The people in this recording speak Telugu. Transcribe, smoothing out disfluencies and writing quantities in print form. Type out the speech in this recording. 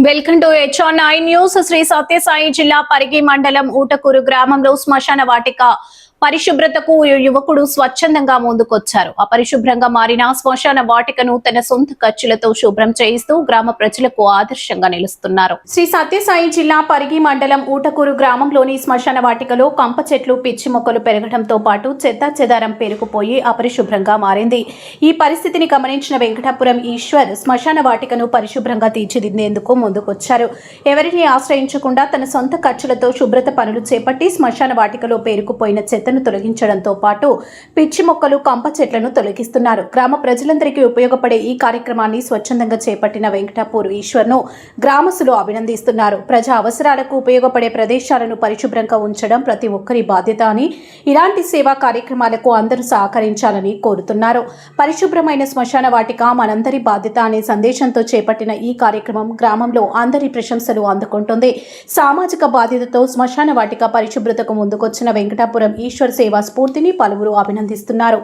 Welcome to HR9 news. Sri Sathya Sai Parigi మండలం ఊటకూరు గ్రామంలో శ్మశాన వాటిక పరిశుభ్రతకు యువకుడు స్వచ్ఛందంగా ముందుకొచ్చారు. అపరిశుభ్రంగా మారిన శ్మశాన వాటికను తన సొంత ఖర్చులతో శుభ్రం చేయిస్తూ గ్రామ ప్రజలకు ఆదర్శంగా నిలుస్తున్నారు. శ్రీ సత్యసాయి జిల్లా పరిగి మండలం ఊటకూరు గ్రామంలోని శ్మశాన వాటికలో కంప చెట్లు, పిచ్చి మొక్కలు పెరగడంతో పాటు చెత్త చెదారం పేరుకుపోయి అపరిశుభ్రంగా మారింది. ఈ పరిస్థితిని గమనించిన వెంకటాపురం ఈశ్వర్ శ్మశాన వాటికను పరిశుభ్రంగా తీర్చిదిద్దేందుకు ముందుకొచ్చారు. ఎవరిని ఆశ్రయించకుండా తన సొంత ఖర్చులతో శుభ్రత పనులు చేపట్టి శ్మశాన వాటికలో పేరుకుపోయిన చెత్త తొలగించడంతో పాటు పిచ్చి మొక్కలు, కంప చెట్లను తొలగిస్తున్నారు. గ్రామ ప్రజలందరికీ ఉపయోగపడే ఈ కార్యక్రమాన్ని స్వచ్ఛందంగా చేపట్టిన వెంకటాపూర్ ఈశ్వర్ను గ్రామస్తులు అభినందిస్తున్నారు. ప్రజా అవసరాలకు ఉపయోగపడే ప్రదేశాలను పరిశుభ్రంగా ఉంచడం ప్రతి ఒక్కరి బాధ్యత అని, ఇలాంటి సేవా కార్యక్రమాలకు అందరూ సహకరించాలని కోరుతున్నారు. పరిశుభ్రమైన శ్మశాన వాటిక మనందరి బాధ్యత అనే సందేశంతో చేపట్టిన ఈ కార్యక్రమం గ్రామంలో అందరి ప్రశంసలు అందుకుంటుంది. సామాజిక బాధ్యతతో శ్మశాన వాటిక పరిశుభ్రతకు ముందుకొచ్చిన వెంకటాపురం ఈశ్వర్ సేవా స్ఫూర్తిని పలువురు అభినందిస్తున్నారు.